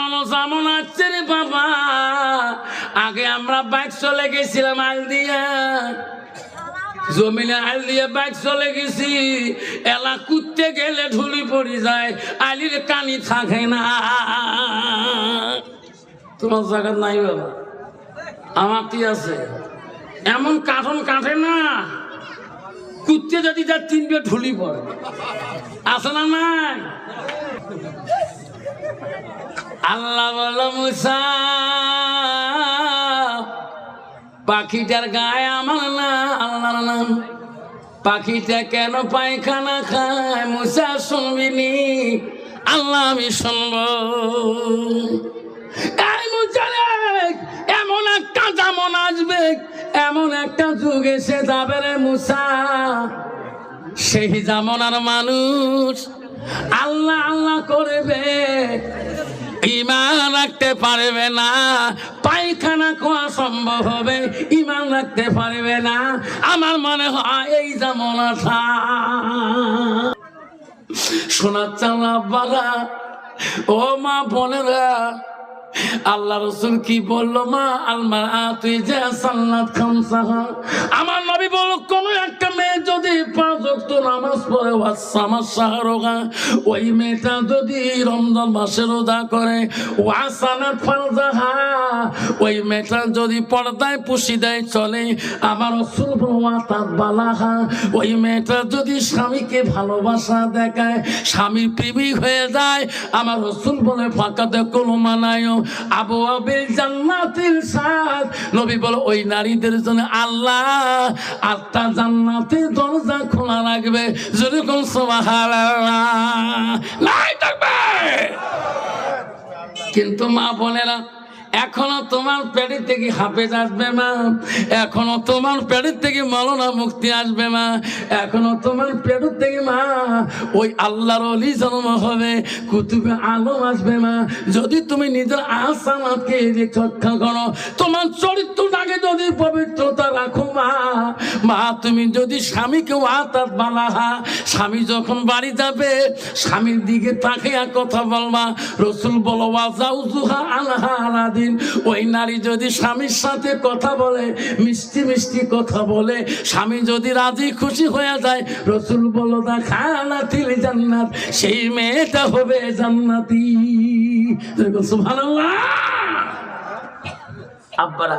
এমনও যেমন আসছে রে বাবা, আগে আমরা বাইক চলে গেছিলাম আল দিয়া, জমিনে আল দিয়ে বাইক চলে গেছি, এলা কুদতে গেলে ঢুলি পড়ি যায়, আলির কানি থাকে না। তোমার জায়গা নাই বাবা, আমার কি আছে? এমন কাঠন কাটে না, কুদতে যদি যা তিনবে ঢুলি পড়ে, আছে না নাই? আল্লাহ বলো মুসা, পাখিটার গায়ে আমার না আল্লাহর নাম, পাখিটা কেন পায়খানা খায়? মুসা শুনবি নি? আল্লাহ আমি শুনব। এই মুসা রে, এমন একটা জামন আসবে, এমন একটা যুগ এসে যাবে রে মুসা, সেই জামনার মানুষ আল্লাহ আল্লাহ করবে, ইমান রাখতে পারবে না, পায়খানা খাওয়া সম্ভব হবে, ইমান রাখতে পারবে না। আমার মনে হয় এই জামানাটা শোনাচ্ছেন আব্বারা, ও মা বোনেরা, আল্লাহ রসুল কি বললো? মা আলমা তুই যে সাল্লাত খামসাহা, আমার নবী বলল কোন একটা মেয়ে যদি 5 ওয়াক্ত নামাজ পড়ে, ওয়াসামাস শাহরুগা, ওই মেয়েটা যদি রমজান মাসে রোজা করে, ওয়াসানাত ফারজাহা, ওই মেয়েটা যদি পর্দায় পুশিদায় চলে, আমার রাসূল ওয়াতাত বালাহা, ওই মেয়েটা যদি স্বামীকে ভালোবাসা দেখায়, স্বামীর প্রেমিক হয়ে যায়, আমার রাসূল বলে ফাকাতে কুলমানায় আবু আবিল জান্নাতিল সাদ, নবী বলে ওই নারীদের জন্য আল্লাহ 8টা জান্নাতের দরজা খোলা রাখবে। যদি কোন সুবহানাল্লাহ নাই থাকবে। কিন্তু মা বোনেরা, এখনো তোমার পেটের থেকে হাফেজ আসবে মা, এখনো তোমার পেটের থেকে মাওলানা মুফতি আসবে মা, এখনো তোমার পেটের থেকে মা ওই আল্লাহর ওলি জন্ম হবে, কুতুবে আলম আসবে মা। যদি তুমি নিজের আসামাতকে রক্ষা করো, তোমার চরিত্রটাকে যদি পবিত্রতা রাখো মা, মা তুমি যদি স্বামীকে ওয়াতাত বালাহা, স্বামী যখন বাড়ি যাবে স্বামীর দিকে তাকিয়া কথা বলবা। রসুল বলো ওয়াজাউজুহা আনহা আলাদিন, ওই নারী যদি স্বামীর সাথে কথা বলে, মিষ্টি মিষ্টি কথা বলে, স্বামী যদি রাজি খুশি হয়ে যায়, রসুল বলো দা খালাতিল জান্নাত, সেই মেয়েটা হবে জান্নাতি। সুবহানাল্লাহ। আব্বারা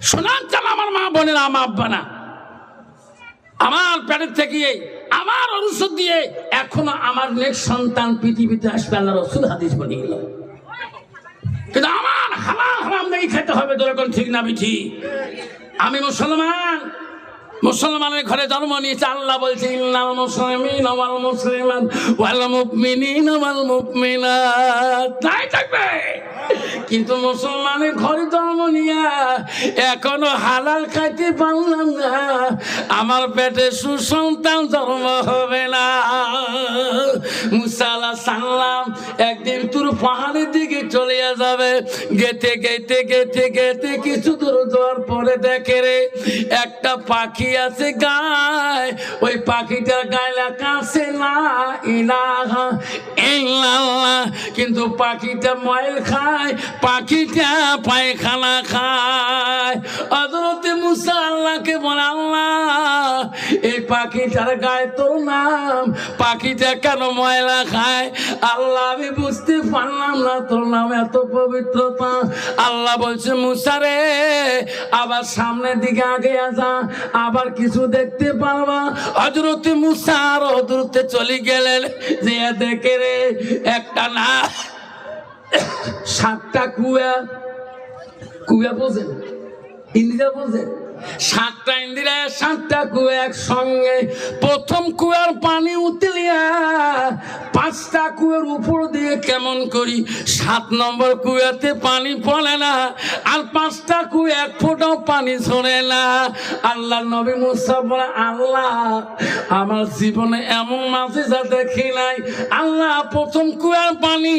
শোনান চান, আমার মা বোনেরা, আমার আব্বা না, আমার পেটের থেকে আমার অনুষদ দিয়ে এখনো আমার নেক্সট সন্তান পৃথিবীতে আসবে, আল্লাহ রসুল হাদিস বলে গেল। কিন্তু আমার হালাল হারাম নাকি খেতে হবে, যেরকম ঠিক না বিঠি? আমি মুসলমান, মুসলমানের ঘরে জন্ম নিয়েছে। আল্লাহ বলছে ইন্নাল মুসলিমিনা ওয়াল মুসলিমাত ওয়াল মুমিনিনা ওয়াল মুমিনাত, তাই থাকবে। কিন্তু মুসলমানের ঘরে জন্ম নিয়ে এখনো হালাল খাইতে পারলাম না, আমার পেটে সুসন্তান জন্ম হবে না। মুসা আলাইহিস সালাম একদিন তুর পাহাড়ের দিকে চলে যাবে, গেতে গেতে গেতে গেতে কিছু দূর যাওয়ার পরে দেখে রে একটা পাখি আছে গায়ে, ওই পাখিটার গায়ে লেখা আছে লা ইলাহা ইল্লাল্লাহ, কিন্তু পাখিটা ময়ল খায়, পাখিটা পায়খানা খায়। হযরত মুসা আল্লাহকে বলে আল্লাহ এই পাখিটার গায়ে তোর নাম, পাখিটা কেন ময়লা খায়? আল্লাহ আমি বুঝতে পারলাম না, তোর নাম এত পবিত্রতা। আল্লাহ বলছে মুসা রে আবার সামনের দিকে আগে যা, আবার কিছু দেখতে পারবা। হযরত মুসা আর হযরতে চলে গেলেন, যে দেখে রে একটা না 7টা কুয়া, কুয়া বোঝেন, ইন্দিরা বোঝেন, 7টা ইন্দিরা 7টা কুয়া একসঙ্গে। প্রথম কুয়ার পানি উতলিয়া 5টা কুয়ার উপর দিয়ে কেমন করি 7 নম্বর কুয়াতে পানি পড়ে না, আর 5টা কুয়া 1 ফোঁটাও পানি ছড়ে না। আল্লাহ নবী মুসা বলে আল্লাহ আমার জীবনে এমন মাঝিজা দেখি নাই। আল্লাহ প্রথম কুয়ার পানি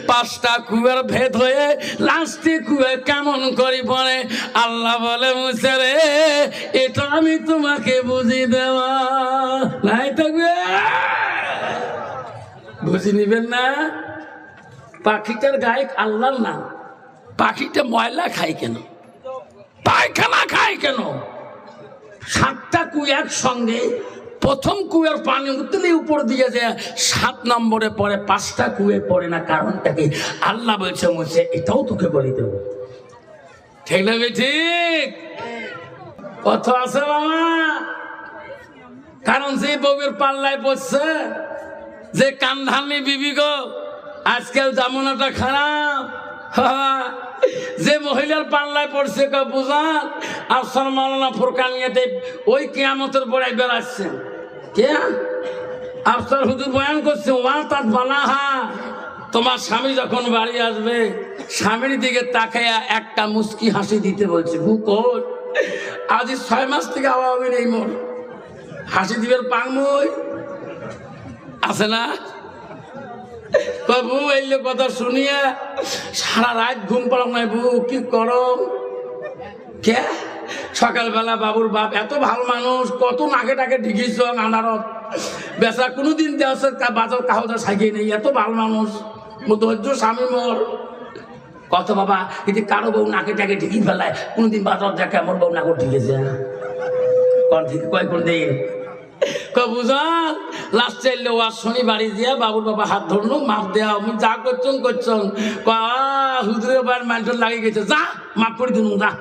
5টা কুয়ার ভেদ হয়ে লাস্টে কুয়া কেমন করি পড়ে? আল্লাহ বলে মুসা রে এটা আমি তোমাকে বুঝি দেওয়া নাই, থাকবে বুঝি নিবেন না? পাখিটার গায়ে আল্লাহর নাম, পাখিটা ময়লা খায় কেন, পায়খানা খায় কেন? 7টা কুয়া একসঙ্গে, প্রথম কুয়ার পানি উঠলে উপর দিয়ে যায়, 7 নম্বরে পড়ে, 5টা কুয়ে পড়ে না। কারণটা কি? আল্লাহ বলছে বলছে এটাও তোকে বলে দেব। ঠিক না ঠিক? কত আছে বাবা? কারণ যে বউয়ের পাল্লায় পড়ছে, যে কান্ধানি বিবি গো, আজকাল জামানাটা খারাপ, যে মহিলার পাল্লায় পড়ছে বুঝান আফসার মাওলানা ফুরকানিয়াতে ওই কিয়ামতের পরে বেড়াচ্ছেন। কে? আফসার হুজুর বয়ান করছে, ওয়া তাত বালাহা, তোমার স্বামী যখন বাড়ি আসবে স্বামীর দিকে তাকাইয়া একটা মুস্কি হাসি দিতে বলছে। বুকর আজ 6 মাস থেকে আওয়ামী নেই, মোর হাসি দিবের পাংমই আছে না? বাবু এইলে কথা শুনিয়া সারা রাত ঘুম পালাম নাই। বউ কি করো? কে? সকালবেলা বাবুর বাপ এত ভালো মানুষ, কত নাকে টাকে ঢিকিস আনারত বেচা, কোনোদিন দেওয়া বাজার কাহতা সাইকে নেই, এত ভালো মানুষ, ধৈর্য স্বামী মোর। কত বাবা, কিন্তু কারো বউ নাকে টাকে ঢিকি ফেলায়, কোনোদিন বাজার দেখে আমার বউ নাকর ঢিকেছে কোন থেকে কয় কোন দিন বুঝান লাস্ট চাইলে ওয়ার শনি বাড়ি দিয়া বাবুর বাবা হাত ধরলো, মাপ দেয়া আমি যা করছন হুজুরের বাড়ির মাইন্ডল লাগিয়ে গেছে, যা মাপ করে দিন যা।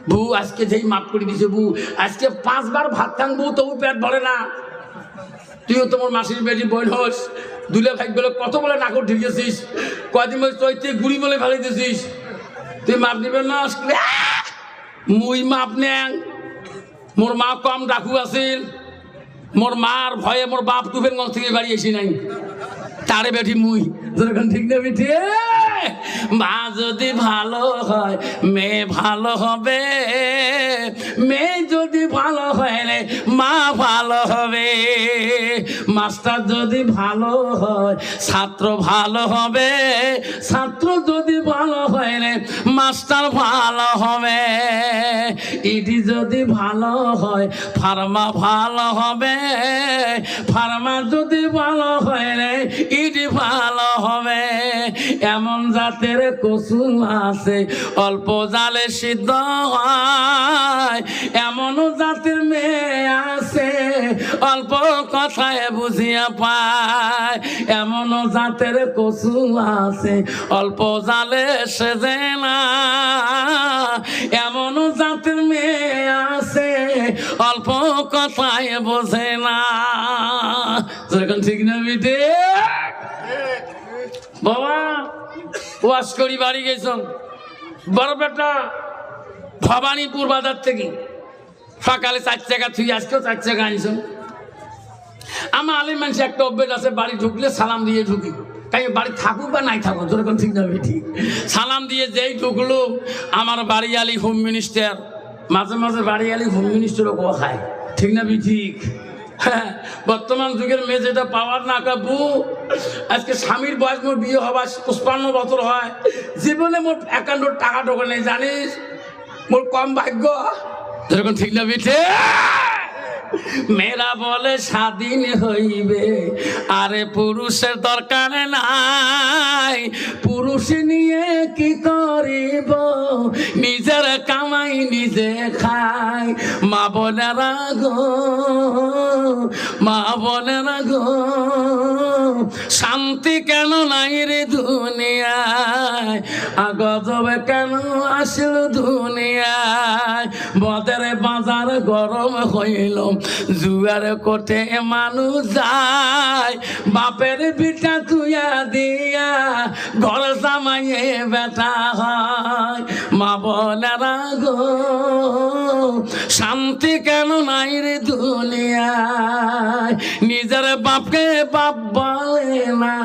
বউ আজকে যেই মাপ করে দিছে, বউ আজকে 5 বার ভাত খান, বউ তবু পেট ভরে না। তুইও তোমার মাসির বেটি বই হোস, দুলে ভাই বলে কত বলে নাকর ঢিকেছিস, কয়দিন বলে চৈতে গুড়ি বলে ফেলে দিছিস, তুই মাপ দিবেন না? মুই মাপ নেন, মোর মা কম ডাকু আছিল, মোর মার ভয়ে মোর বাপ টুফেনগঞ্জ থেকে বাড়ি এসি নাই, তারে বেঠি মুই যেরকম। ঠিক না বেঠি? মা যদি ভালো হয় মেয়ে ভালো হবে, মেয়ে যদি ভালো হয় রে মা ভালো হবে, মাস্টার যদি ভালো হয় ছাত্র ভালো হবে, ছাত্র যদি ভালো হয় রে মাস্টার ভালো হবে, ইডি যদি ভালো হয় ফার্মা ভালো হবে, ফার্মা যদি ভালো হয় রে ইডি ভালো হবে। এমন জাতের কচু আছে অল্প জালে সিদ্ধ হয়, এমন জাতের মেয়ে আছে অল্প কথায় বুঝিয়া পায়, এমন জাতের কচু আছে অল্প জালে সেজে না, এমন জাতের মেয়ে আছে অল্প কথায় বোঝে না। ঠিক না বিটে? বাবা ওয়াশ করি বাড়ি গেছেন, বড় বেটা ভবানীপুর বাজার থেকে সকালে 4 টাকা থুই, আজকেও 4 টাকা আনছেন। আমার আলিম মানুষ একটা অভ্যেস আছে, বাড়ি ঢুকলে সালাম দিয়ে ঢুকি, তাই বাড়ি থাকুক বা নাই থাকুক, যেরকম ঠিক না ঠিক সালাম দিয়ে যেই ঢুকলো, আমার বাড়ি আলি হোম মিনিস্টার, মাঝে মাঝে বাড়ি আলি হোম মিনিস্টারও কো খায়। ঠিক না ঠিক? হ্যাঁ, বর্তমান যুগের মেয়ে যেটা পাওয়ার না কাবু, আজকে স্বামীর বয়স মোর বিয়ে হবার 55 বছর হয়, জীবনে মোট 51 টাকা ঢোকে নেই, জানিস? মোর কম ভাগ্য। যেরকম ঠিক না বিঠে? মেয়েরা বলে স্বাধীন হইবে, আরে পুরুষের দরকার নাই, পুরুষ নিয়ে কি করিব, নিজের কামাই নিজে খাই। মা বোনেরা গো, মা বোনেরা গো, শান্তি কেন নাই রে দুনিয়ায়, গজবে কেন আসল দুনিয়ায়, বদের বাজার গরম হইল, জুয়ার কোটে মানুষ যায়, বাপের পিঠা তুইয়া দিয়া ঘর জামাইয়ে বেটা হয়। মা বোনেরা গো, শান্তি কেন নাই রে দুনিয়ায়, নিজের বাপকে বাপ বলে না,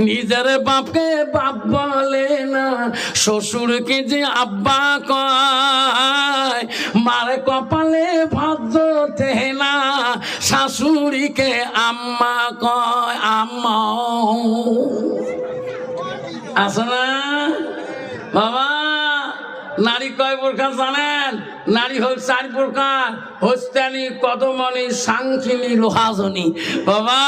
নিজের বাপকে বাপ বলে না, শ্বশুরকে যে আব্বা কয়, মার কপালে ভাদ্র ওঠে না, শাশুড়িকে আম্মা কয়। আম্মা আছে না বাবা? নারী কয় প্রকার জানেন? নারী হল 4 প্রকার: হস্তানি, কদমনি, সাংখিনী, লোহাজনী। বাবা,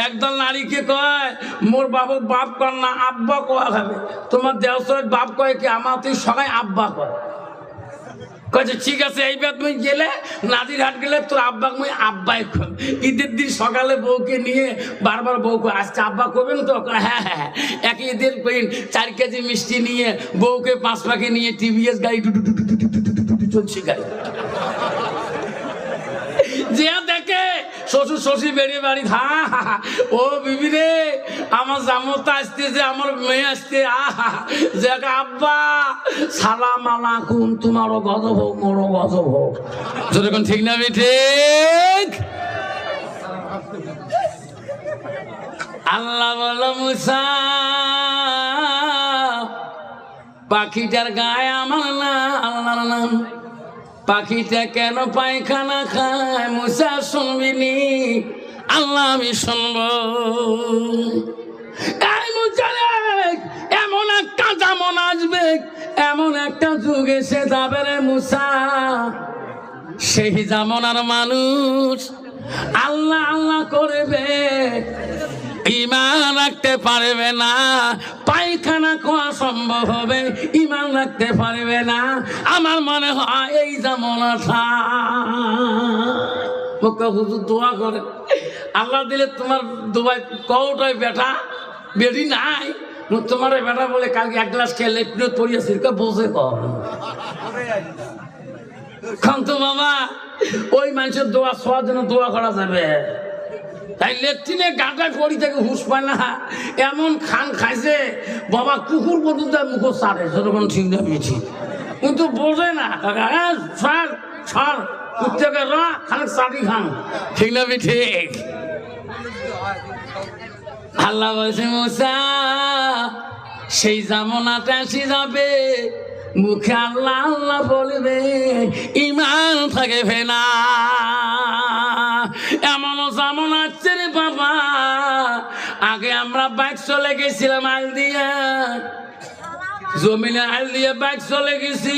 একদল নারীকে কয় মোর বাবু বাপ কর না, আব্বা কোয়া খাবে। তোমার দেওসর বাপ কয় কি? আমার তুই সবাই আব্বা কর। কয়েছে ঠিক আছে, এইবার তুমি গেলে নাদিরহাট গেলে তোর আব্বা মুই আব্বাই কর। ঈদের দিন সকালে বউকে নিয়ে বারবার বউকে আজকে আব্বা করবেন তো? হ্যাঁ হ্যাঁ হ্যাঁ। এক ঈদের 4 কেজি মিষ্টি নিয়ে বউকে 5 পাখি নিয়ে টিভিএস গাড়ি চলছে গাড়ি যে দেখে শ্বশুর শ্বশুর বেরিয়ে বাড়ি হা হা, ও বিবি রে আমার জামতা আসতেছে, আমার মেয়ে আসতে, আহা যে আব্বা সালাম আলাইকুম, তোমারও গজব হোক মোরও গজব হোক। যেরকম ঠিক না ঠিক? আল্লাহ বলো মুসা পাখিটার গায়ে আমার না আল্লাহর নাম। পাখিটা কেন পায়খানা খায়? মুসা শুনবি নি? আল্লাহ আমি শুনব। এমন একটা জামন আসবে, এমন একটা যুগ এসে যাবে রে মুসা, সেই জামনার মানুষ আল্লাহ আল্লাহ করবে, ইমান রাখতে পারবে না। পায়খানা খাওয়া সম্ভব হবে, ইমান রাখতে পারবে না। আমার মনে হয় এই জামানাটা হুজুর দোয়া করে আল্লাহ দিলে তোমার দুবাই কৌটাই বেটা বেরি নাই, তোমার বেটা বলে কালকে 1 গ্লাস খেয়ে লেট্রিন পড়িয়েছি, বসে কর খান তো বাবা। ওই মানুষের দোয়া সবার জন্য দোয়া করা যাবে। তাই লেট্রিনে গাঁটা করি থেকে হুশ পায় না, এমন খান খাইছে বাবা কুকুর পর্যন্ত মুখ সারে। সেরকম ঠিক না মিছি, কিন্তু বোঝে না। ছাড় ছাড় কুত্তাকে খান সারি খান, ঠিক না ঠিক? আল্লাহ বলছে মুসা সেই জামানাটা এসে যাবে, মুখে আল্লাহ আল্লাহ বলবে, ইমান থাকবে না। এমনও জামন আসছে রে বাবা, আগে আমরা বাইক চলে গেছিলাম আইল দিয়ে, জমিনে আইল দিয়ে বাইক চলে গেছি,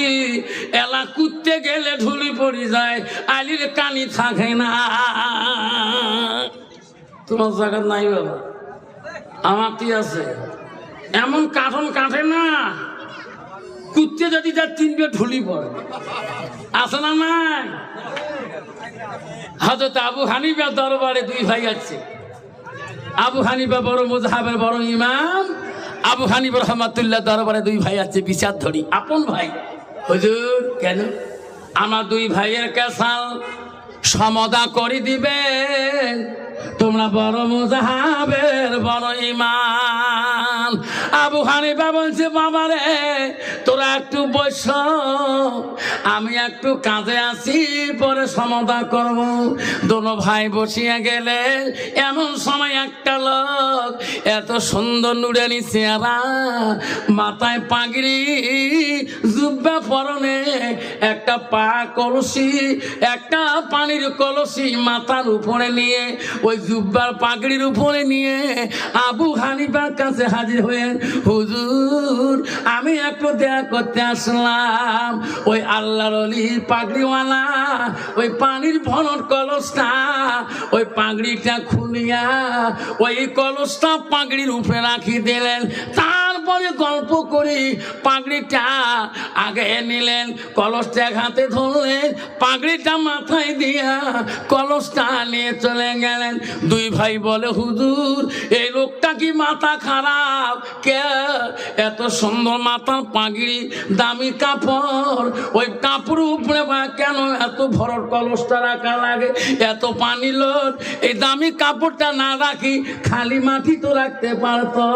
এলা কুত্তে গেলে ঢুলি পড়ি যায়, আইলির কানি থাকে না। তোমার জায়গা নাই বাবা, আমার কি আছে? এমন কাঠন কাটে না, কুত্তে যদি তার 3 বের ঢুলি পড়ে, আছে না নাই? হযরত আবু হানিফা দরবারে 2 ভাই আছে। আবু হানিফা বড় মুযহাবের বড় ইমাম, আবু হানিফা রাহমাতুল্লাহ দরবারে 2 ভাই আছে, বিচার ধরি আপন ভাই। হুজুর কেন? আমার 2 ভাইয়ের কেসাল সমাধা করে দিবেন, তোমরা বড় মুযহাবের বড় ইমাম। আবু হানিফা বলছে বাবা রে তোরা একটু বস, আমি একটু কাজে আছি, পরে সমাধা করব। দোনো ভাই বসিয়া গেলে এমন সময় একটা লোক এত সুন্দর নুরানি চেহারা, মাথায় পাগড়ি, জুব্বা পরনে, একটা পা কলসি, একটা পানির কলসি মাথার উপরে নিয়ে, ওই জুব্বার পাগড়ির উপরে নিয়ে আবু হানিফার কাছে হাজির হয়েন। হুজুর আমি একটু দেখা করতে আসলাম, ওই আল্লাহর ওলি পাগড়িওয়ালা ওই পানির ভরণ কলসটা, ওই পাগড়িটা খুলিয়া ওই কলসটা পাগড়ির উপরে রাখি দিলেন। তারপরে গল্প করি পাগড়িটা আগে নিলেন, কলসটা হাতে ধরলেন, পাগড়িটা মাথায় দিয়া কলসটা নিয়ে চলে গেলেন। 2 ভাই বলে হুজুর এই লোকটা কি মাথা খারাপ? কে এত সুন্দর মাথার পাগড়ি, দামি কাপড়, ওই কাপড় উপরে কেন এত ভরট কলসটা রাখা লাগে? এত পানি লোড, এই দামি কাপড়টা না রাখি খালি মাটি তো রাখতে পারতো।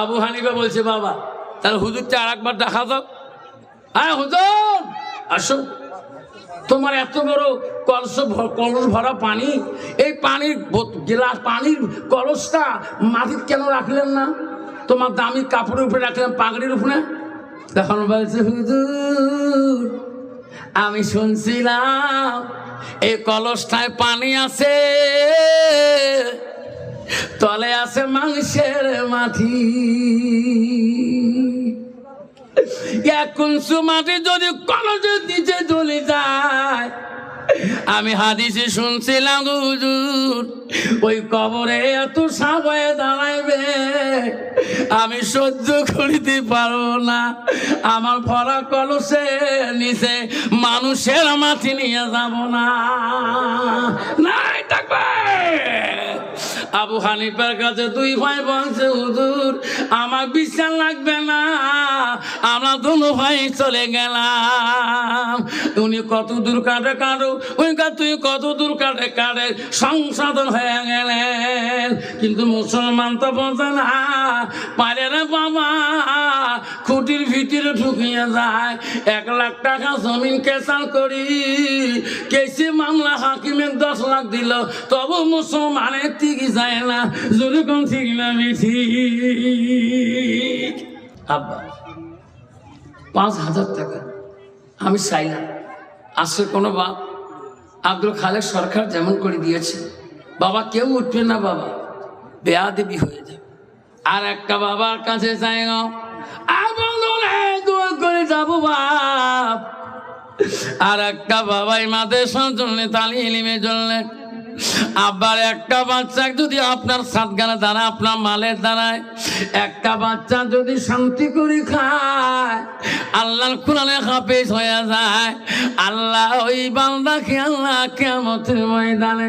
আবু হানিফা বলছে বাবা তাহলে হুজুরটা আর একবার দেখা দাও। হ্যাঁ হুজুর আসো, তোমার এত বড় কলস ভরা পানি, এই পানির গ্লাস পানির কলসটা মাটির কেন রাখলেন না? তোমার দামি কাপড়ের উপরে রাখলেন, পাগড়ির উপরে। তখন বলছে হুজুর আমি শুনছিলাম এই কলসটায় পানি আছে, তলে আছে মাংসের মাটি, এখন সুমাটি যদি কলজের নিচে চলে যায়, আমি হাদিসে শুনছিলাম হুজুর ওই কবরে এত সাপ হয়ে দাঁড়াইবে, আমি সহ্য করিতে পারবো না। আমার ভরা কলসে নিচে মানুষের মাটি নিয়ে যাব না। নাই থাকবে। আবু হানিফার কাছে দুই ভাই বলছে হুজুর আমার বিশ্বাস লাগবে না, আমরা দুনো ভাই চলে গেলাম। উনি কত দূর কাটে কাটো, ওই তুই কত দূর কাটে কাটে সংশোধন হয়ে গেলেন। কিন্তু মুসলমান তো বোঝে না, পারে রে বাবা খুঁটির ভিতরে ঢুকিয়ে যায়। 1 লাখ টাকা জমিন কেসাল করি কেসি মামলা হাকিমের 10 লাখ দিল, তবু মুসলমানের ঠিকই যায় না। যদি কোন ঠিক না বেশি আব্বা 5,000 টাকা আমি চাইলাম। আসে কোনো বাপ আব্দুল খালেক সরকার যেমন করে দিয়েছে, বাবা কেউ উঠবে না, বাবা বেয়াদবি হয়ে যাবে। আর একটা বাবার কাছে যাই করে যাবো বাপ। আর একটা বাবাই মাদ্রাসার জন্য তালিমের জন্য আবার একটা বাচ্চা যদি আপনার সাতগানা দ্বারা আপনার মালের দ্বারায় একটা বাচ্চা যদি শান্তি করে খায়, আল্লাহর কোরআনে হাফেজ হয়ে যায়, আল্লাহ ওই বান্দাকে আল্লাহ কিয়ামতের ময়দানে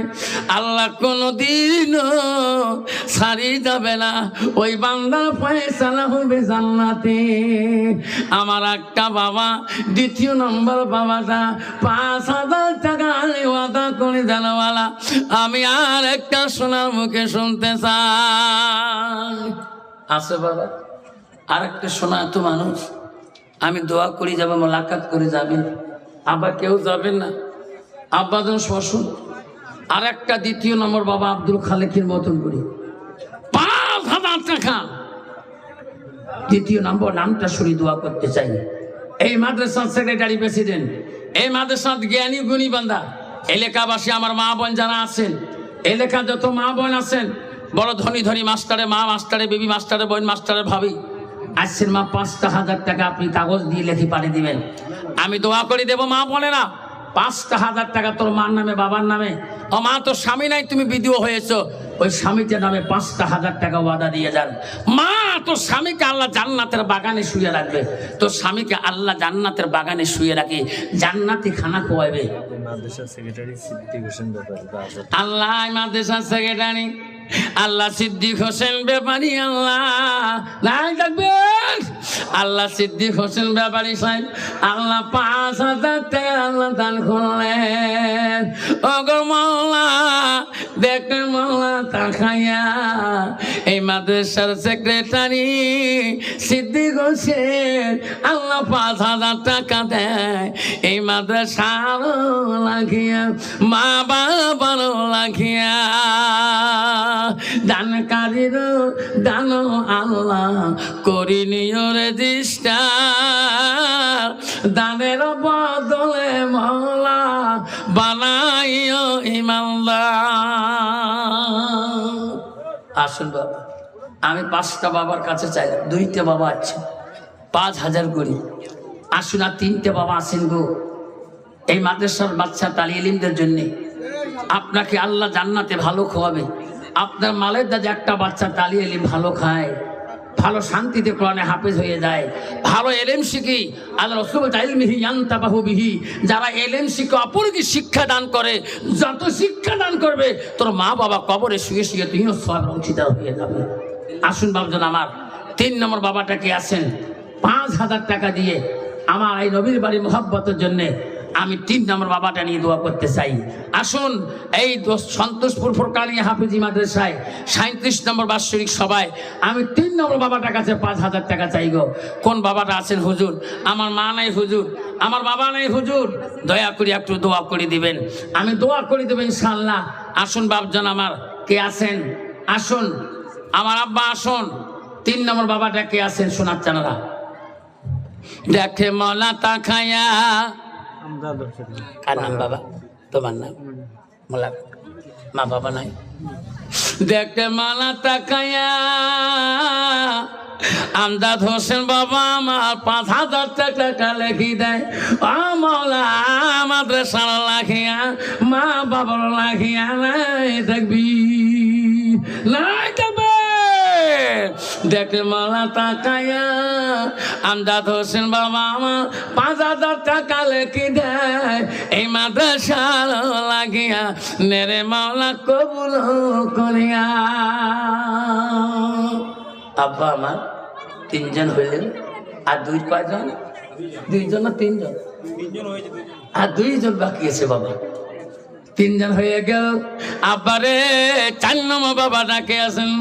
আল্লাহ কোনদিন ছাড়ি যাবে না। ওই বান্দার ফয়সালা হবে জান্নাতে। আমার একটা বাবা দ্বিতীয় নম্বর বাবাটা 5,000 টাকা ওয়াদা করে জানাওয়ালা, আমি আর একটা সোনার মুখে শুনতে চাই। আছে বাবা আর একটা শোনা এত মানুষ, আমি দোয়া করি যাবে, মোলাকাত করে যাবেন। আবার কেউ যাবেন না, আব্বাজন শ্বশুর। আর একটা দ্বিতীয় নম্বর বাবা আব্দুল খালেকের মতন করি 5,000 টাকা দ্বিতীয় নম্বর নামটা শুনি দোয়া করতে চাই। এই মাদ্রাসার সেক্রেটারি প্রেসিডেন্ট, এই মাদ্রাসার জ্ঞানী গুণী বান্দা, এলাকাবাসী আমার মা বোন যারা আছেন, এলাকা যত মা বোন আছেন, বড় ধনী ধনী মাস্টারে মা, মাস্টারে বিবি, মাস্টারে বোন, মাস্টারে ভাবি আসছেন, মা 5,000 টাকা আপনি কাগজ দিয়ে লেখি পাঠিয়ে দিবেন, আমি দোয়া করে দেবো। মা বলে না 5,000 টাকা তোর মার নামে বাবার নামে। ও মা তোর স্বামী নাই, তুমি বিধবা হয়েছো, ওই স্বামীটার নামে 5,000 টাকা ওয়াদা দিয়ে যান। মা তোর স্বামীকে আল্লাহ জান্নাতের বাগানে শুয়ে রাখবে, তোর স্বামীকে আল্লাহ জান্নাতের বাগানে শুয়ে রাখে, জান্নাতি খানা খোয়াবে। আল্লাহ মাদ্রাসা সেক্রেটারি আল্লাহ সিদ্দিক হোসেন ব্যাপারী, আল্লাহ নাই থাকবেন, আল্লাহ সিদ্দিক হোসেন ব্যাপারী সাহেব আল্লাহ 5,000 টাকা আল্লাহ দান করলেন। ও গো মাওলা দেখে মাওলা তাকাইয়া এই মাদ্রাসার সেক্রেটারি সিদ্দিক হোসেন আল্লাহ 5,000 টাকা দেয় এই মাদ্রাসার লাগিয়া, মা বাবারও লাগিয়া। দানকারীর দান আল্লাহ করিনিও রেজিস্টার, দানের বদলে মওলা বানাইও ইমানদার। আসুন বাবা, আমি 5টা বাবার কাছে চাইলাম, 2টা বাবা আছে 5,000 করি। আসুন আর 3টে বাবা আছেন গো, এই মাদ্রাসার বাচ্চা তালিম ইলমদের জন্য আপনাকে আল্লাহ জান্নাতে ভালো খাওয়াবে। আপনার মালের দাদা একটা বাচ্চা তালিম ইলম ভালো খায়, ভালো শান্তিতে কোরআনে হাফেজ হয়ে যায়, ভালো এলেম শিখি, আল্লাহ রাসূল ইলমিহি ইয়ানতাবাহু বিহি, যারা এলেম শিখে অপরকে শিক্ষা দান করে, যত শিক্ষা দান করবে তোর মা বাবা কবরে শুয়ে শুয়ে তুইও সওয়াবের অংশীদার হয়ে যাবে। আসুন বাবজন, আমার 3 নম্বর বাবাটাকে আছেন 5,000 টাকা দিয়ে আমার এই নবীর বাড়ি মোহাব্বতের জন্য আমি 3 নম্বর বাবাটা নিয়ে দোয়া করতে চাই। আসুন এই সন্তোষপুর ফোরকানিয়া হাফিজি মাদ্রাসায় 37 নম্বর বাৎসরিক সভায় আমি 3 নম্বর বাবাটার কাছে 5,000 টাকা চাই গো। কোন বাবাটা আছেন হুজুর? আমার মা নাই হুজুর, আমার বাবা নাই হুজুর, দয়া করে একটু দোয়া করে দিবেন, আমি দোয়া করে দেবো ইনশাআল্লাহ। আসুন বাপজন আমার কে আছেন? আসুন আমার আব্বা আসুন। 3 নম্বর বাবাটা কে আছেন? শোনার চানারা দেখে মলা তাকায়া। কার নাম বাবা? তোমার নাম? মোলা মা বাবা নাই? দেখে মালা তাকায়া আমজাদ হোসেন বাবা আমার 5,000 টাকা লিখি দেয়। ও মৌলা মাদ্রাসা লাখিয়া মা বাবার লাখিয়া নাই থাকবি নাই থাকবে। দেখে মালা তাকায়া আমজাদ হোসেন বাবা আমার 5,000 টাকা লিখি দেয়। এই মাদ্রাসা লাগিয়া নেরে মাওলা কবুল করিয়া। আব্বা আমার 3 জন হইলেন, আর 2 কয়জন? 2 জন না 3 জন? আর 2 জন বাকি আছে বাবা। 3 জন হয়ে গেল। আব্বারে 4 নম্বর বাবা ডাকে আসেন।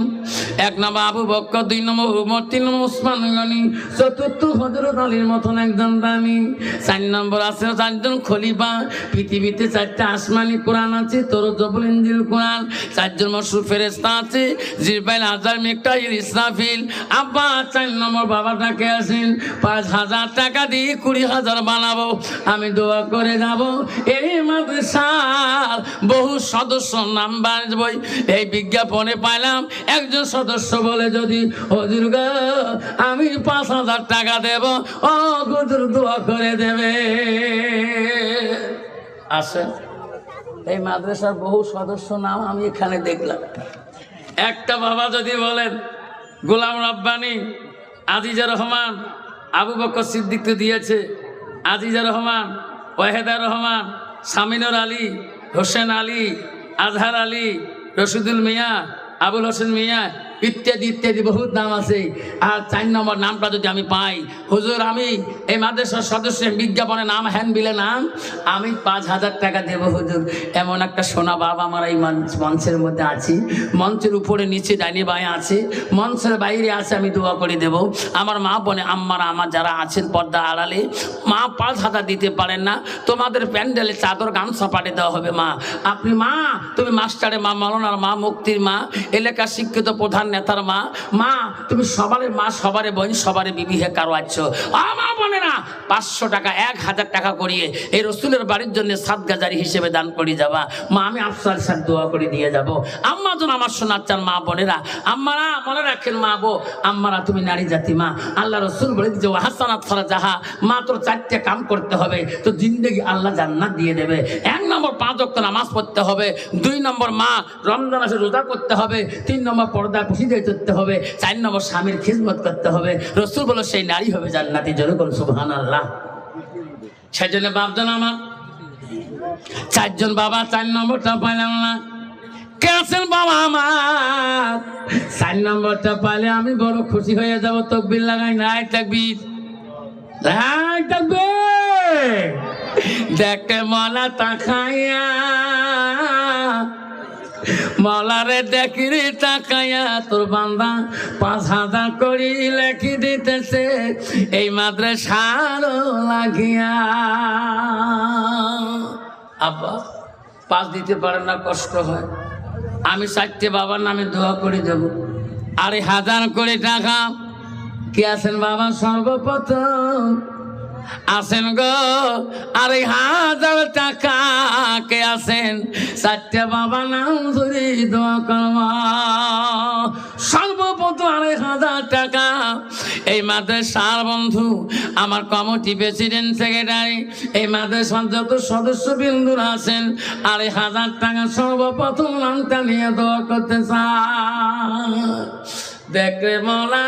1 নম্বর আবু বকর, 2 নম্বর উমর, 3 নম্বর উসমান গনি, 4th হযরত আলীর মতন একজন দামি, 4 নম্বর আছে 4 জন খলিফা। পৃথিবীতে 4টা আসমানি কোরআন আছে, তোর জবুল ইনজিল কোরআন। 4 জন মাসুর ফেরেশতা আছে, জিবরাইল, আজরাইল, মিকাইল, ইসরাফিল। আব্বা 4 নম্বর বাবা ডাকে আসেন। 5,000 টাকা দিয়ে 20,000 বানাবো, আমি দোয়া করে যাব। এই মাদ্রাসা বহু সদস্য নাম বাঁচবই। এই বিজ্ঞাপনে পাইলাম একজন সদস্য বলে, যদি হুজুর গো আমি 5,000 টাকা দেব, ও হুজুর দোয়া করে দেবে। আসেন, এই মাদ্রাসার বহু সদস্য নাম আমি এখানে দেখলাম। একটা বাবা যদি বলেন গোলাম রাব্বানি, আজিজা রহমান, আবু বকর সিদ্দিক তো দিয়েছে, আজিজা রহমান, ওয়াহেদা রহমান, সামিনুর আলী, হোসেন আলী, আজহার আলী, রশিদুল মিয়া, আবুল হোসেন মিয়া, ইত্যাদি ইত্যাদি বহুত নাম আছে। আর 4 নম্বর নামটা যদি আমি পাই, হুজুর আমি এই মাদ্রাসার সদস্যের বিজ্ঞাপনে নাম হ্যান বিলে নাম, আমি 5,000 টাকা দেব হুজুর। এমন একটা সোনা বাবা আমার এই মঞ্চের মধ্যে আছি। মঞ্চের উপরে নিচে ডাইনি বাই আছে, মঞ্চের বাইরে আছে, আমি দোয়া করে দেব। আমার মা বোনে আম্মারা আমার যারা আছেন পর্দা আড়ালে, মা 5,000 দিতে পারেন না, তোমাদের প্যান্ডেলে চাদর গামছা পাঠিয়ে দেওয়া হবে। মা আপনি, মা তুমি মাস্টারের মা, মাওলানার মা, মুক্তির মা, এলাকার শিক্ষিত প্রধান নেতার মা, মা তুমি সবারে মা, সবারে বোন, সবারে বিবি হে কারো আছো। মা বলে না 500 টাকা 1,000 টাকা করিয়ে এই রসুলের বাড়ির জন্য সাদকা জারি হিসেবে দান করে যাবা। মা আমি আফসার সাথে দোয়া করে দিয়ে যাব। আম্মা জন আমার শোনার চান মা বোনেরা, আম্মারা মনে রাখেন মা গো, আম্মারা তুমি নারী জাতি মা। আল্লাহ রসুল বলে যে হাসানাত সারা যাহা, মা তোর 4টে কাম করতে হবে তো জিন্দেগি আল্লাহ জান্নাত দিয়ে দেবে। 1 নম্বর 5 ওয়াক্ত নামাজ পড়তে হবে, 2 নম্বর মা রমজান মাসে রোজা করতে হবে, 3 নম্বর পর্দা পুষিয়ে করতে হবে, 4 নম্বর স্বামীর খিদমত করতে হবে। রসুল বলো সেই নারী হবে জান্নাতি। যেরকম সুবহানাল্লাহ। সেজন্য বাপজন আমার 4 জন বাবা, 4 নম্বরটা পাইলাম না। কে আছেন বাবা আমার? 4 নম্বরটা পাইলে আমি বড় খুশি হয়ে যাব। তাকবীর লাগাই নাই, তাকবীর নাই, তাকবীর। দেখে মলা তাকাইয়া, মলারে দেখি রে তাকাইয়া, তোর বান্দা 5,000 করি লেখি দিতেছে এই মাদ্রাসার লাগিয়া। আব্বা 5 দিতে পারেন না, কষ্ট হয়। আমি 4টে বাবার নামে দোয়া করে দেব। 2,500 করে টাকা কে আছেন বাবা? সর্বপ্রথম আসেন গো 2,500 টাকা কে আছেন? 4টে বাবা নাম ধরে দোয়া করব। সর্বপ্রথম 2,500 টাকা এই মাদ্রাসার বন্ধু, আমার কমিটি প্রেসিডেন্ট, সেক্রেটারি, এই মাদ্রাসার যত সদস্য বিন্দুরা আছেন, 2,500 টাকা সর্বপ্রথম নামটা নিয়ে দোয়া করতে চান। দেখে মোলা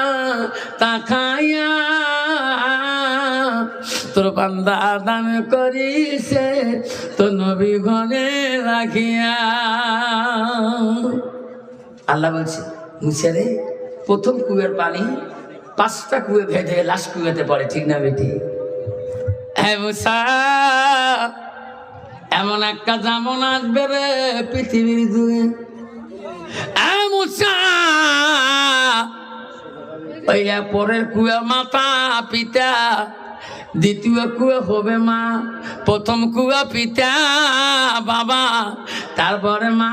তাকাইয়া, তোর বান্দা দান করিছে তো নবী ঘরে রাখিয়া। আল্লাহ বলছে মুছে রে, প্রথম কুয়ের পানি 5টা কুয়ে ভেদে লাস্ট কুয়েতে পড়ে, ঠিক না বেটি? হ্যাঁ মুসা, এমন একটা জামন আসবে রে পৃথিবীর যুগে। মুসা ওই পরের কুয়া মাতা পিতা, দ্বিতীয় কুয়া হবে মা, প্রথম কুয়া পিতা বাবা, তারপরে মা।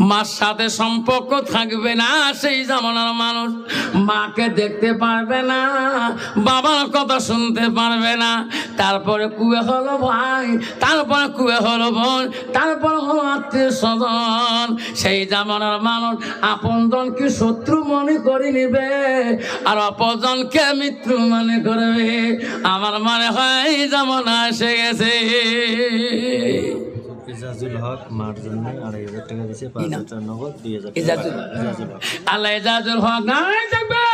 মার সাথে সম্পর্ক থাকবে না, সেই জামানার মানুষ মাকে দেখতে পারবে না, বাবার কথা শুনতে পারবে না। তারপরে কুয়ে হলো ভাই, তারপরে কুয়ে হলো বোন, তারপর হলো আত্মীয় স্বজন। সেই জামানার মানুষ আপনজনকে শত্রু মনে করে নিবে আর অপরজনকে মিত্র মনে করবে। আমার মনে হয় এই জামানা এসে গেছে। ইজাজুল হক মার জন্য 2,500 টাকা দিয়েছে, 5,000 নগদ, 2,000 ইজাজুল আল্লাহ ইজাজুল হক নাই থাকবে।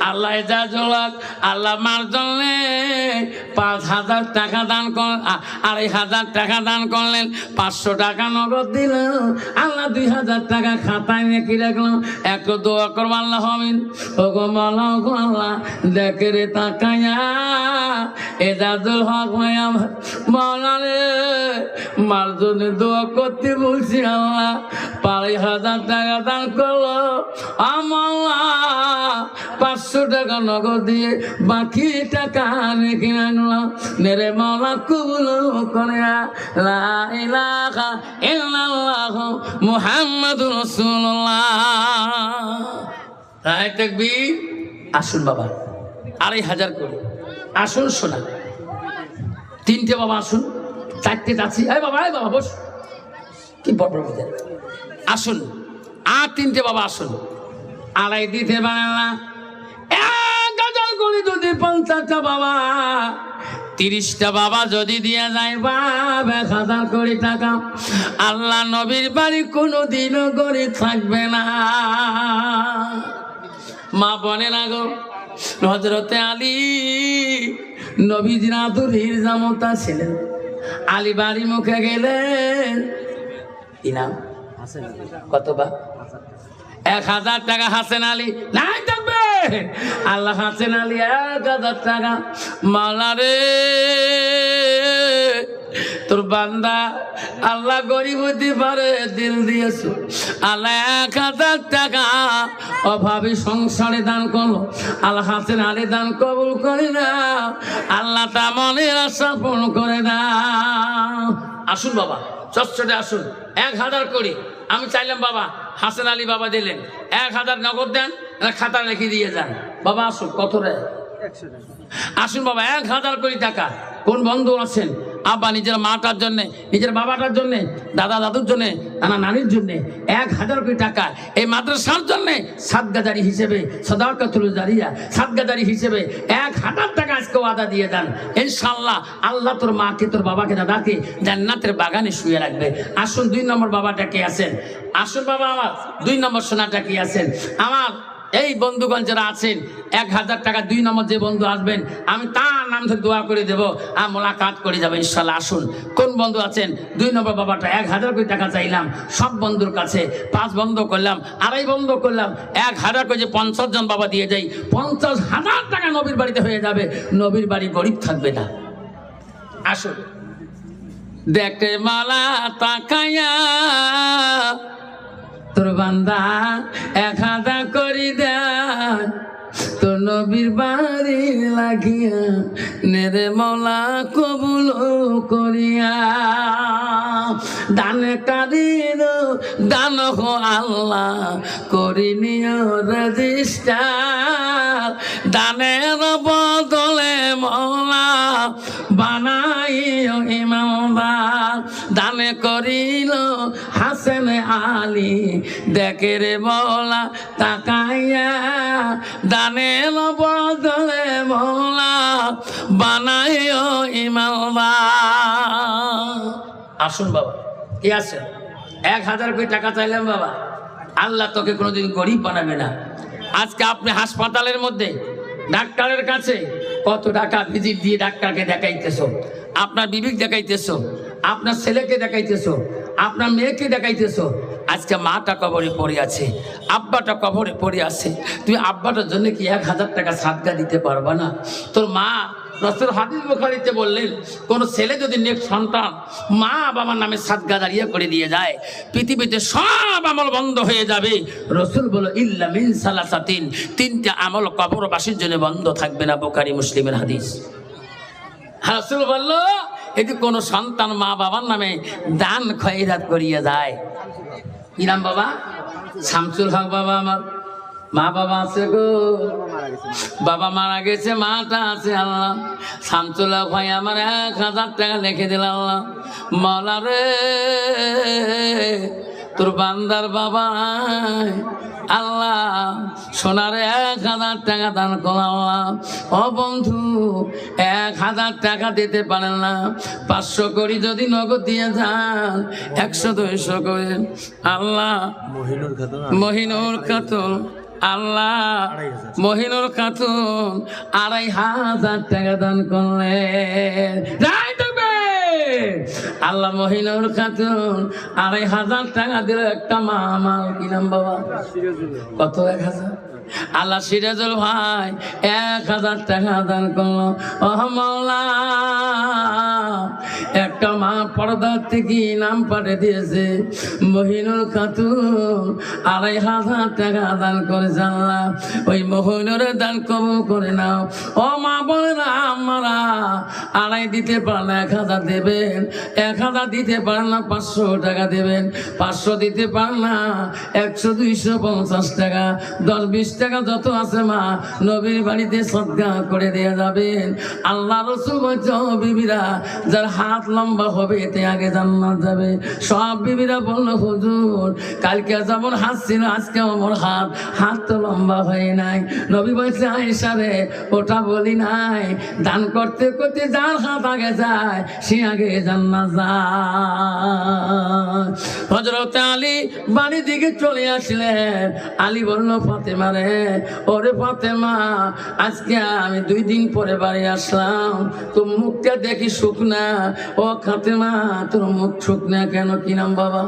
আল্লাহ ইজাজুল হক আল্লাহ মার জন্য 5,000 টাকা দান কর, 2,500 টাকা দান করলেন, 500 টাকা নগদ দিল। আল্লাহ 2,000 টাকা খাতায় রেখে রাখলাম। একটু দোয়া করবো আল্লাহ আমিন। ওগো মাওলা, ওগো আল্লাহ, দেখে রে তাকায়া ইজাজুল হক ভাইয়া মাওলা রে, মার জন্য দোয়া করতে বলছি। আল্লাহ 2,500 টাকা দান করলো, আমার 500 টাকা নগদ দিয়ে বাকি টাকা রেখে রাখলাম। মেরে মাওলা কবুল করে। লা ইলাহা ইল্লাল্লাহ মুহাম্মাদুর রাসূলুল্লাহ। রায় তাকবীর। আসুন বাবা, 2,500 করে আসুন। শোনা 3টে বাবা আসুন, 4টে যাচ্ছি। এই বাবা, এই বাবা বস, কি বড় আসুন। আর 3টে বাবা আসুন। 2.5 দিতে পারে না, 1,000 করে যদি 50টা বাবা, 30টা বাবা যদি দিয়ে যায় বাবা 1,000 কোটি টাকা, আল্লাহ নবীর বাড়ি কোনোদিনও গরিব থাকবে না। মা বনে না গো, হযরতে আলী নবীজির আদরের জামতা ছিলেন। আলী বাড়ি মুখে গেলেন, ইনাম কত বা 1,000 টাকা। হাসেন আলী নাই থাকবে, আল্লাহ হাসেন আলী 1,000 টাকা। মাওলা রে, তোর বান্দা আল্লাহ গরিব হতে পারে, দিল দিয়েছো। আল্লাহ 1,000 টাকা অভাবী সংসারে দান করলো। আল্লাহ হাসেন আলী দান কবুল করে না, আল্লাহ তা মনের আশা পূর্ণ করে না। আসুন বাবা, চচ্চটে আসুন। 1,000 করে আমি চাইলাম বাবা, হাসেন আলী বাবা দিলেন। 1,000 নগদ দেন, খাতা রেখে দিয়ে যান। বাবা আসুন, কত রে? আসুন বাবা, 1,000 কোটি টাকা। কোন বন্ধু আছেন? আব্বা নিজের মাটার জন্যে, নিজের বাবাটার জন্যে, দাদা দাদুর জন্যে, নানা নানির জন্যে 1,000 কোটি টাকা এই মাদ্রাসার জন্যে সাদগাদারি হিসেবে, সাদাকাতুল জারিয়া সাদগাদারি হিসেবে 1,000 টাকা আজকে ওয়াদা দিয়ে দেন। ইনশাআল্লাহ আল্লাহ তোর মাকে, তোর বাবাকে, দাদাকে জান্নাতের বাগানে শুয়ে রাখবে। আসুন 2 নম্বর বাবাটা কে আছেন? আসুন বাবা আমার 2 নম্বর সোনাটা কি আছেন? আমার এই বন্ধুগণ যারা আছেন, 1,000 টাকা 2 নম্বর যে বন্ধু আসবেন, আমি তার নাম ধরে দোয়া করে দেবো আর মোলাকাত করে যাবো ইনশাল্লাহ। আসুন, কোন বন্ধু আছেন? 2 নম্বর বাবাটা 1,000 কোটি টাকা চাইলাম সব বন্ধুর কাছে। 5 বন্ধ করলাম, 2.5 বন্ধ করলাম, 1,000 করে যে 50 জন বাবা দিয়ে যাই, 50,000 টাকা নবীর বাড়িতে হয়ে যাবে। নবীর বাড়ি গরিব থাকবে না। আসুন, দেখে মালা তাকায়া তোর বান্দা 1,000 করি দেন, তোর নবীর বাড়ি লাগিয়া নেরে মৌলা কবুল করিয়া। দানে কারির দান হো আল্লাহ করি নিও রেজিস্টার, দানের বদলে মৌলা বানাইও ইমামদার। দানে করিল হাসেন আলী দেখে রে মৌলা তাকাইয়া, দানের বদলে মৌলা বানাইও ইমামদার। আসুন বাবা, কি আছে? 1,000 কোটি টাকা চাইলাম বাবা, আল্লাহ তোকে কোনোদিন গরিব বানাবে না। আজকে আপনি হাসপাতালের মধ্যে ডাক্তারের কাছে কত টাকা ভিজিট দিয়ে ডাক্তারকে দেখাইতেছো, আপনার বিবেক দেখাইতেছো, আপনার ছেলেকে দেখাইতেছো, আপনার মেয়েকে দেখাইতেছো। আজকে মাটা কবরে পড়ে আছে, আব্বাটা কবরে পড়ে আছে, তুই আব্বাটার জন্য কি 1,000 টাকা সাদকা দিতে পারবা না? তোর মা রাসূল হাদিস বুখারীতে বললেন, কোন ছেলে যদি নেক সন্তান মা বাবার নামে সাদকা দাঁড়িয়ে করে দিয়ে যায়, পৃথিবীতে সব আমল বন্ধ হয়ে যাবে। রাসূল বলল ইল্লা মিন সালাসাতিন, 3টা আমল কবরবাসীর জন্য বন্ধ থাকবে না। বুখারী মুসলিমের হাদিস। রাসূল বলল, যদি কোনো সন্তান মা বাবার নামে দান খয়রাত করিয়ে যায়, কি নাম বাবা? শামসুল হক বাবা। আমার মা বাবা আছে গো, বাবা মারা গেছে, মাটা আছে। আল্লাহ শামসুল হক ভাই আমার 1000 টাকা লিখে দিল। আল্লাহ মাওলা রে, তোর বান্দার বাবা আল্লাহ সোনারে 1000 টাকা দান করলাম। ও বন্ধু 1000 টাকা দিতে পারেন না, 500 করে যদি নগদ দিয়ে যান, 100-200 করে। আল্লাহ মহিনুর খাতুন, আল্লাহ মহিনুর খাতুন 2500 টাকা দান করলেন। আল্লাহ মহিনুর খাতুন 2500 টাকা দিল। একটা মা আমার, কি নাম বাবা? কত? 1000। আল্লাহ সিরাজুল ভাই 1000 টাকা দান করলো। ও মাওলা, একটা মা পর্দার থেকে নাম পাঠিয়ে দিয়েছে, মহিনুর খাতুন 2500 টাকা দান করেছে। আল্লাহ ওই মহিনুরের দান কবুল করে নাও। ও মা বলে না, আমরা 2.5 দিতে পারেন না, 1000 দেবেন। 1000 দিতে পারেন না, 500 টাকা দেবেন। 500 দিতে পারেন না, 100-250 টাকা, 10-20 টাকা যত আছে মা নবীর বাড়িতে সদকা করে দিয়ে যাবেন। আল্লাহ রাসূল বলছে, বিবিরা যার হাত লম্বা হবে এতে আগে জান্নাত যাবে। সব বিবিরা বললো, হুজুর কালকে যেমন হাত ছিল আজকে আমার হাত তো লম্বা হয় নাই। নবী বলছে, আয়েশা রে, ওটা বলি নাই, দান করতে করতে যার হাত আগে যায় সে আগে জান্নাত যায়। হযরত আলী বাড়ি দিকে চলে আসলেন। আলী বলল, ফাতেমা রে, ওরে ফাতেমা, আজকে আমি 2 দিন পরে বাড়ি আসলাম, তোর মুখটা দেখি শুকনা। ও ফাতেমা, তোর মুখ শুকনা কেন? কি নাম বাবা?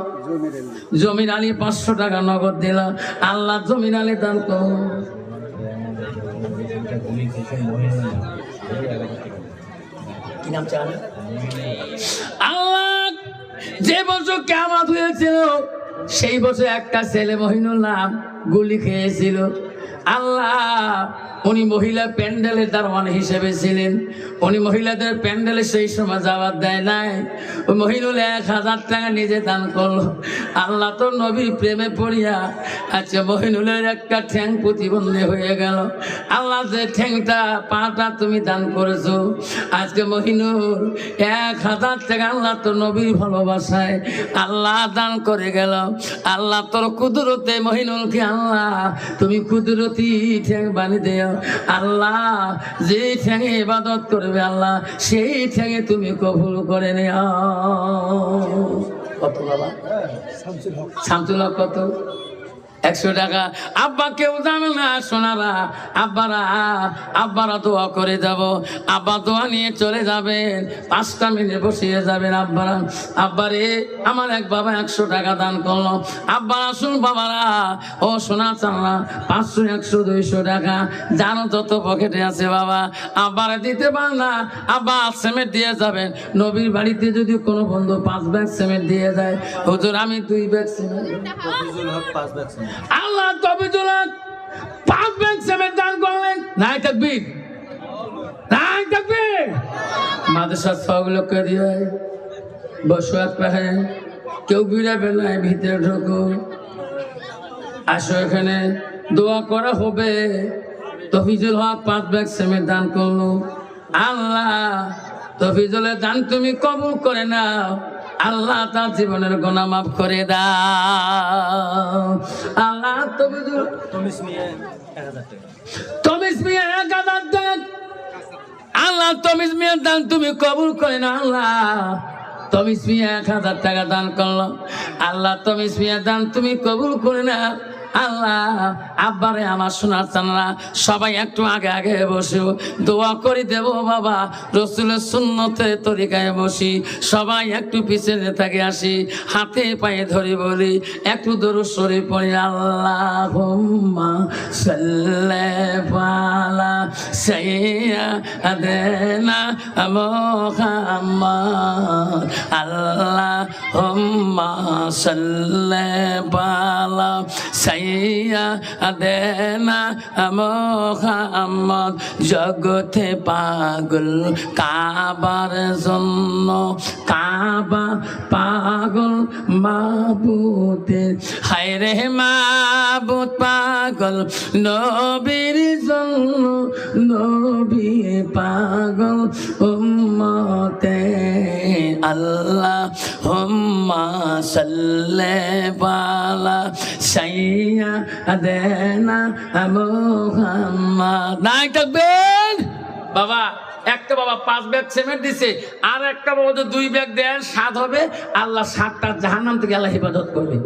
জমির আলী 500 টাকা নগদ দিল। আল্লাহ জমির আলী দান কর। কি নাম চান? আল্লাহ যে বছর কিয়ামত হয়েছিল সেই বছর একটা ছেলে মহিনুল নাম গুলি খেয়েছিল। আল্লাহ উনি মহিলা প্যান্ডেলের দারোয়ান হিসেবে ছিলেন। উনি মহিলাদের প্যান্ডেলে সেই সময় যাওয়ার দেয় নাই। ওই মহিনুল 1000 টাকা নিজে দান করলো। আল্লাহ তো নবীর প্রেমে পড়িয়া আচ্ছা মহিনুলের একটা ঠ্যাং প্রতিবন্ধী হয়ে গেল। আল্লাহ যে ঠ্যাংটা পাটা তুমি দান করেছো, আজকে মহিনুল 1000 টাকা আল্লাহ তো নবীর ভালোবাসায় আল্লাহ দান করে গেল। আল্লাহ তোর কুদরতে মহিনুলকে আল্লাহ তুমি কুদরতি ঠ্যাং বানিয়ে দেও। আল্লাহ যে ঠ্যাঙে ইবাদত করবে আল্লাহ সেই ঠ্যাঙে তুমি কবুল করে নিও। কত বাবা? শামসুল হক কত? 100 টাকা। আব্বা কেউ জানে না সোনারা, আব্বারা দোয়া করে যাব। আব্বা দোয়া নিয়ে চলে যাবেন, 5টা মিনিট বসিয়ে যাবেন। আব্বারে আমার এক বাবা 100 টাকা দান করলো। আব্বা আসুন বাবারা, ও সোনা চাল্লা 500, 100, 200 টাকা জানো যত পকেটে আছে বাবা, আব্বারে দিতে পার না। আব্বা সিমেন্ট দিয়ে যাবেন। নবীর বাড়িতে যদি কোনো বন্ধু 5 ব্যাগ সিমেন্ট দিয়ে যায়, হুজুর আমি 2 ব্যাগ সিমেন্ট। আল্লাহ তবিজুল হক 5 ব্যাগ সিমেন্ট দান করলেন। নাই তাকবীর, নাই তাকবীর। মাদ্রাসার সব লোককে দিয়ে বসো এক পাশে, কেউ বিড়াবে না, ভিতরে ঢোকো, আসো এখানে দোয়া করা হবে। তফিজুল হক 5 ব্যাগ সিমেন্ট দান করলো। আল্লাহ তফিজুলের দান তুমি কবুল করে নাও। আল্লাহ তার জীবনের গুনাহ মাফ করে দাও। আল্লাহ তমিস মিয়া 1000 টাকা আল্লাহ তমিস মিয়ার দান তুমি কবুল করে না। আল্লাহ তমিস মিয়া 1000 টাকা দান করলো। আল্লাহ তমিস মিয়া দান তুমি কবুল করে না। আল্লাহ আব্বারে আমার সোনার চানরা সবাই একটু আগে আগে বসে দোয়া করে দেব বাবা। রসুলের সুন্নতে তরিকায় বসি, সবাই একটু পিছনে থাকে আসি, হাতে পায়ে ধরে বলি একটু দরুদ শরীফ পড়ি। আল্লাহুম্মা সাল্লি আলা সাইয়্যিদিনা সাইয়্যিদানা মুহাম্মদ আল্লাহুম্মা সাল্লি আলা সাইয়্যিদানা মুহাম্মদ জগতে পাগল কাবার জন্য কাবা পাগল মাবুদের হায়রে মাবুদ পাগল নবীর জন্য নবী পাগল উম্মতে আল্লাহুম্মা সাল্লি আলা সাইয়্যিদানা মুহাম্মদ নাই তাকবীর বাবা একটা বাবা 5 ব্যাগ সিমেন্ট দিছে আর একটা বাবা 2 ব্যাগ দেন 7 হবে আল্লাহ 7টা জাহান্নাম থেকে আল্লাহ হেফাজত করবে